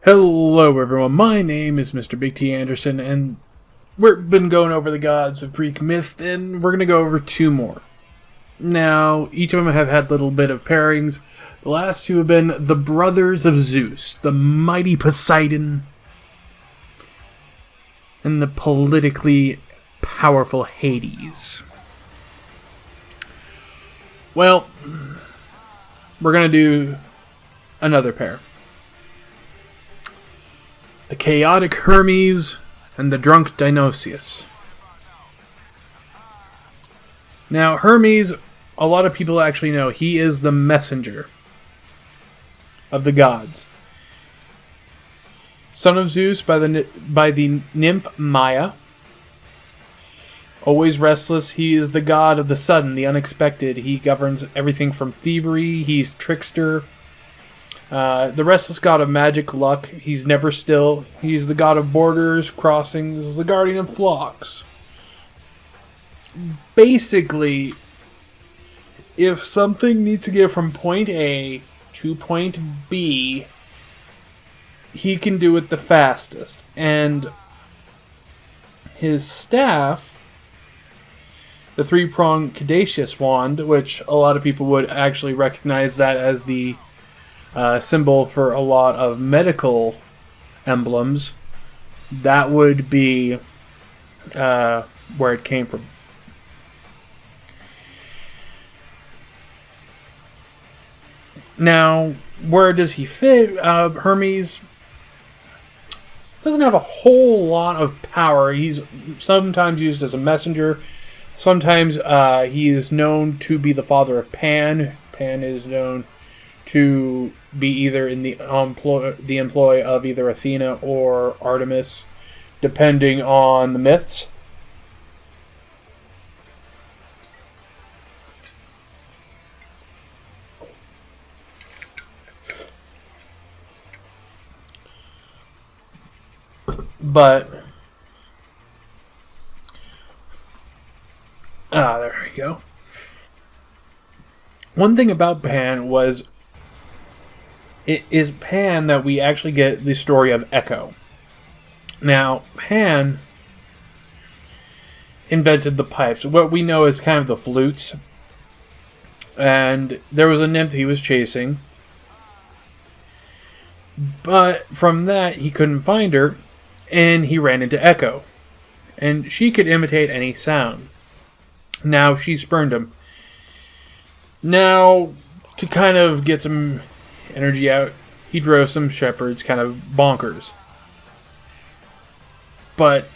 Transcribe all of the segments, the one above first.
Hello everyone, my name is Mr. Big T Anderson, and we've been going over the gods of Greek myth, and we're going to go over two more. Now, each of them have had a little bit of pairings. The last two have been the brothers of Zeus, the mighty Poseidon, and the politically powerful Hades. Well, we're going to do another pair. The chaotic Hermes and the drunk Dionysus. Now, Hermes, a lot of people actually know, he is the messenger of the gods. Son of Zeus by the nymph Maya. Always restless, he is the god of the sudden, the unexpected. He governs everything from thievery, he's trickster. The restless god of magic, luck. He's never still. He's the god of borders, crossings, the guardian of flocks. Basically, if something needs to get from point A to point B, he can do it the fastest. And his staff, the three-pronged caduceus wand, which a lot of people would actually recognize that as the symbol for a lot of medical emblems, that would be where it came from. Now, where does he fit? Hermes doesn't have a whole lot of power. He's sometimes used as a messenger. Sometimes he is known to be the father of Pan. Pan is known to be either in the employ of either Athena or Artemis, depending on the myths. But there we go. One thing about Pan was, it is Pan that we actually get the story of Echo. Now, Pan invented the pipes, what we know is kind of the flutes. And there was a nymph he was chasing. But from that, he couldn't find her, and he ran into Echo. And she could imitate any sound. Now, she spurned him. Now, to kind of get some energy out, he drove some shepherds kind of bonkers. But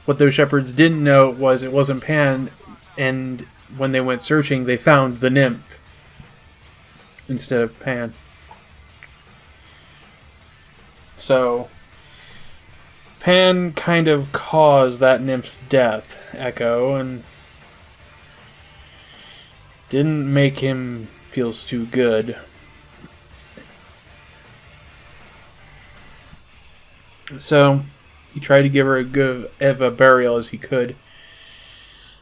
what those shepherds didn't know was it wasn't Pan, and when they went searching, they found the nymph instead of Pan. So Pan kind of caused that nymph's death, Echo, and didn't make him feel too good. So he tried to give her as good of a burial as he could.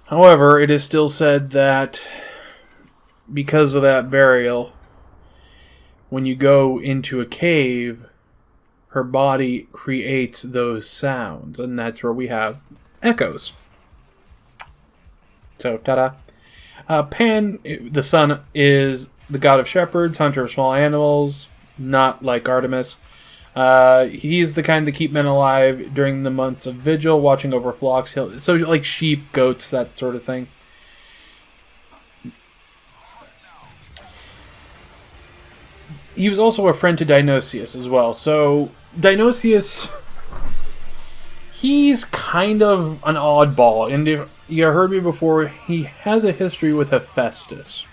However, it is still said that because of that burial, when you go into a cave, her body creates those sounds, and that's where we have echoes. So, ta-da. Pan, the sun, is the god of shepherds, hunter of small animals, not like Artemis. He's the kind that keep men alive during the months of vigil, watching over flocks, so like sheep, goats, that sort of thing. He was also a friend to Dionysus as well. So Dionysus, he's kind of an oddball. And if you heard me before, he has a history with Hephaestus.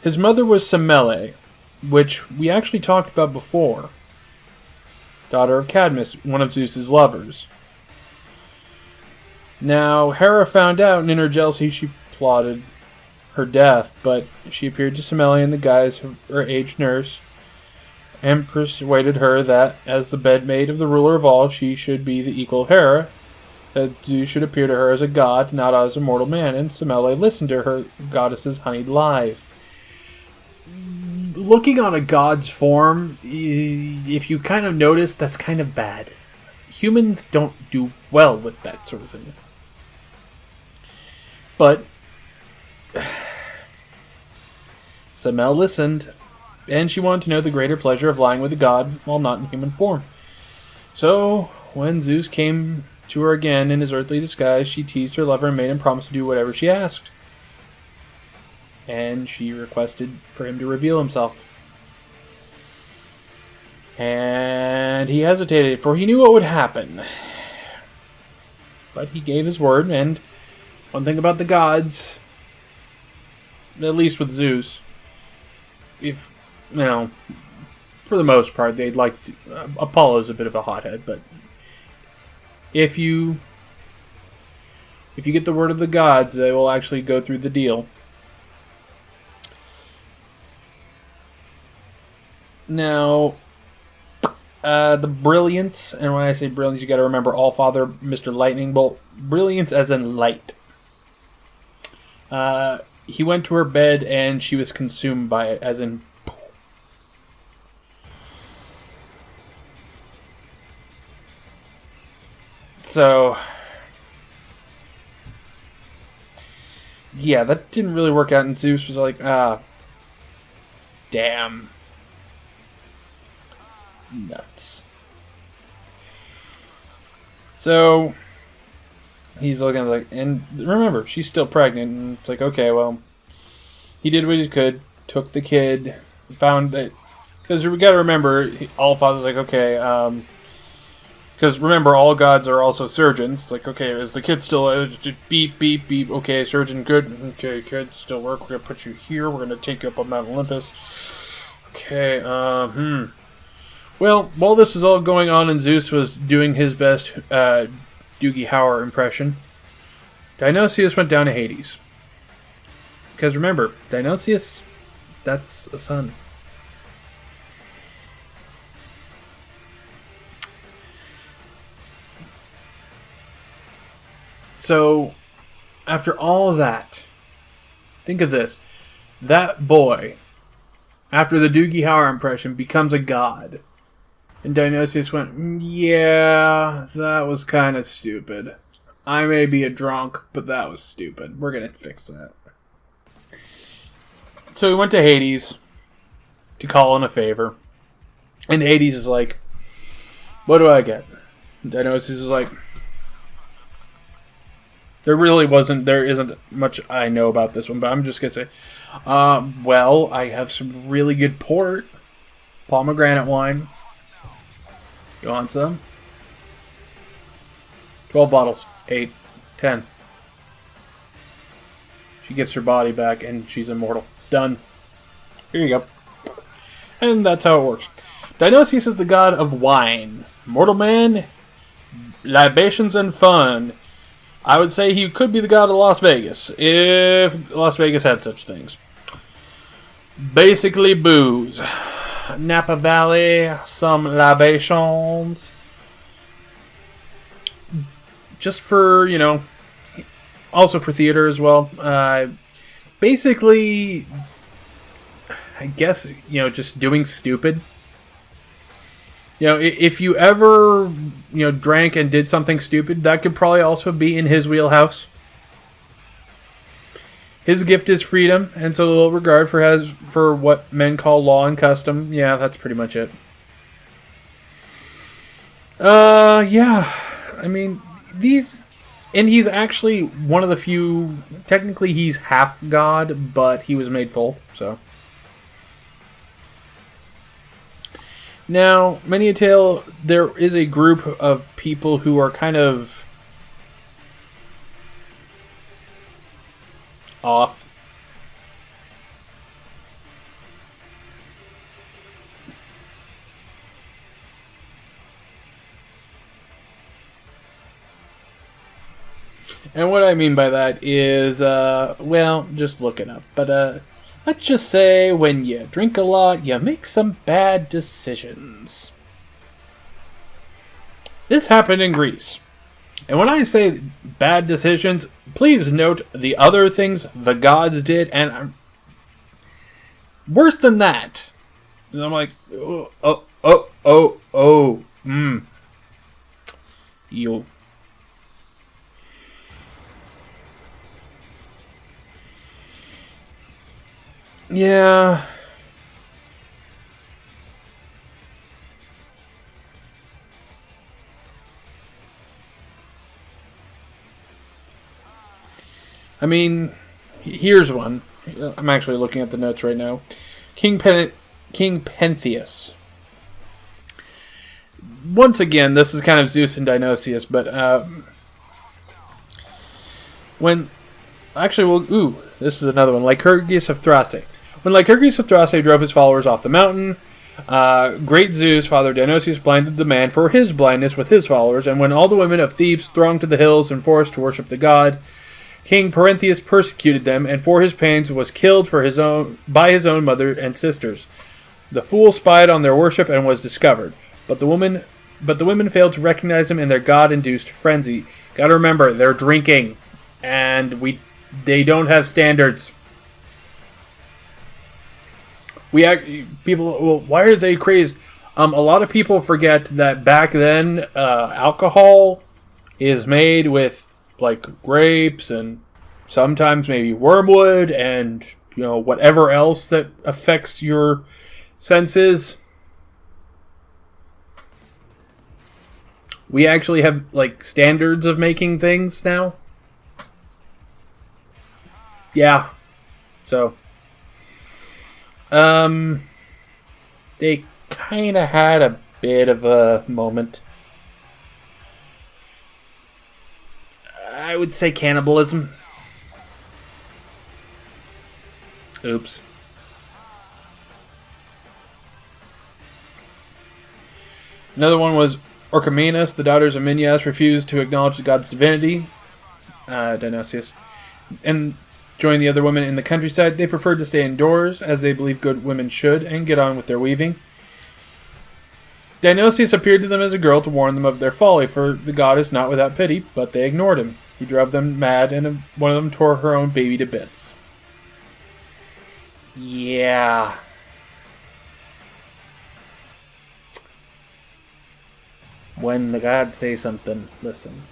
His mother was Semele, which we actually talked about before. Daughter of Cadmus, one of Zeus's lovers. Now, Hera found out, and in her jealousy she plotted her death, but she appeared to Semele in the guise of her aged nurse, and persuaded her that, as the bedmaid of the ruler of all, she should be the equal of Hera, that Zeus should appear to her as a god, not as a mortal man, and Semele listened to her goddess's honeyed lies. looking on a god's form, if you kind of notice, that's kind of bad. Humans don't do well with that sort of thing. But Samel listened, and she wanted to know the greater pleasure of lying with a god while not in human form. So, when Zeus came to her again in his earthly disguise, she teased her lover and made him promise to do whatever she asked. And she requested for him to reveal himself. And he hesitated, for he knew what would happen. But he gave his word, and one thing about the gods, at least with Zeus, if, for the most part, they'd like to... Apollo's a bit of a hothead, but if you get the word of the gods, they will actually go through the deal. Now, the brilliance, and when I say brilliance, you got to remember Allfather, Mr. Lightning Bolt. Brilliance as in light. He went to her bed and she was consumed by it, as in... So... yeah, that didn't really work out, and Zeus was like, damn. Nuts. So he's looking like, and remember, she's still pregnant, and it's like, okay, well, he did what he could, took the kid, found that, because we got to remember, Allfather's like, okay, because remember, all gods are also surgeons. It's like, okay, is the kid still, beep, beep, beep, okay, surgeon, good, okay, kid, still work, we're going to put you here, we're going to take you up on Mount Olympus, okay, Well, while this was all going on and Zeus was doing his best Doogie Howard impression, Dionysus went down to Hades. Because remember, Dionysus, that's a son. So, after all of that, think of this. That boy, after the Doogie Howard impression, becomes a god. And Dionysus went, yeah, that was kind of stupid. I may be a drunk, but that was stupid. We're going to fix that. So he went to Hades to call in a favor. And Hades is like, what do I get? And Dionysus is like, there isn't much I know about this one, but I'm just going to say, well, I have some really good port, pomegranate wine. You want some? 12 bottles. 8. 10. She gets her body back and she's immortal. Done. Here you go. And that's how it works. Dionysus is the god of wine. Mortal man, libations, and fun. I would say he could be the god of Las Vegas, if Las Vegas had such things. Basically booze. Napa Valley, some libations. Just for, also for theater as well. Basically, I guess, just doing stupid. If you ever, drank and did something stupid, that could probably also be in his wheelhouse. His gift is freedom, and so little regard for what men call law and custom. Yeah, that's pretty much it. Yeah. I mean, and he's actually one of the few, technically he's half god, but he was made full, so. Now, many a tale, there is a group of people who are kind of off. And what I mean by that is, well, just look it up. But let's just say when you drink a lot, you make some bad decisions. This happened in Greece. And when I say bad decisions, please note the other things the gods did. And worse than that. And I'm like, you. Yeah. I mean, here's one. I'm actually looking at the notes right now. King Pentheus. Once again, this is kind of Zeus and Dionysus, but when actually, well, this is another one. Lycurgus of Thrace. When Lycurgus of Thrace drove his followers off the mountain, great Zeus, Father Dionysus, blinded the man for his blindness with his followers, and when all the women of Thebes thronged to the hills and forests to worship the god, King Pentheus persecuted them, and for his pains was killed by his own mother and sisters. The fool spied on their worship and was discovered, but the women failed to recognize him in their god-induced frenzy. Gotta remember, they're drinking, and they don't have standards. Well, why are they crazed? A lot of people forget that back then, alcohol is made with like grapes and sometimes maybe wormwood and whatever else that affects your senses. We actually have like standards of making things now. Yeah. So they kind of had a bit of a moment. I would say cannibalism. Oops. Another one was Orchomenus. The daughters of Minyas refused to acknowledge the god's divinity, Dionysus, and joined the other women in the countryside. They preferred to stay indoors, as they believed good women should, and get on with their weaving. Dionysus appeared to them as a girl to warn them of their folly, for the god is not without pity, but they ignored him. He drove them mad, and one of them tore her own baby to bits. Yeah. When the gods say something, listen.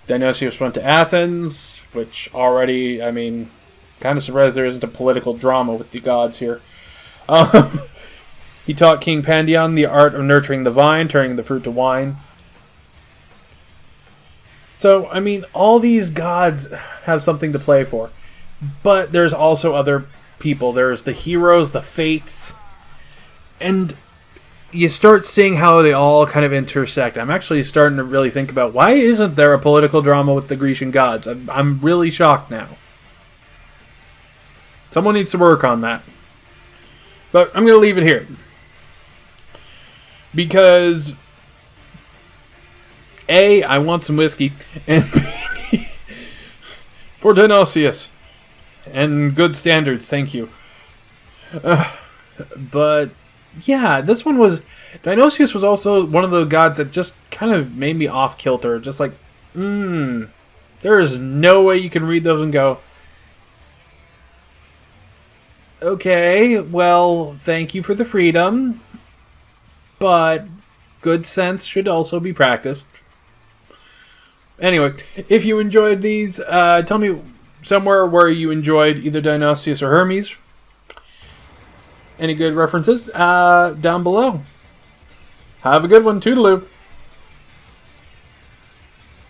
Dionysus went to Athens, which already, kind of surprised there isn't a political drama with the gods here. He taught King Pandion the art of nurturing the vine, turning the fruit to wine. So, all these gods have something to play for. But there's also other people. There's the heroes, the fates. And you start seeing how they all kind of intersect. I'm actually starting to really think about, why isn't there a political drama with the Grecian gods? I'm really shocked now. Someone needs to work on that. But I'm going to leave it here. Because A, I want some whiskey, and B, for Dionysius. And good standards, thank you. But, yeah, this one was... Dionysius was also one of the gods that just kind of made me off-kilter. Just like, there is no way you can read those and go, okay, well, thank you for the freedom, but good sense should also be practiced. Anyway, if you enjoyed these, tell me somewhere where you enjoyed either Dionysus or Hermes. Any good references down below. Have a good one. Toodaloo.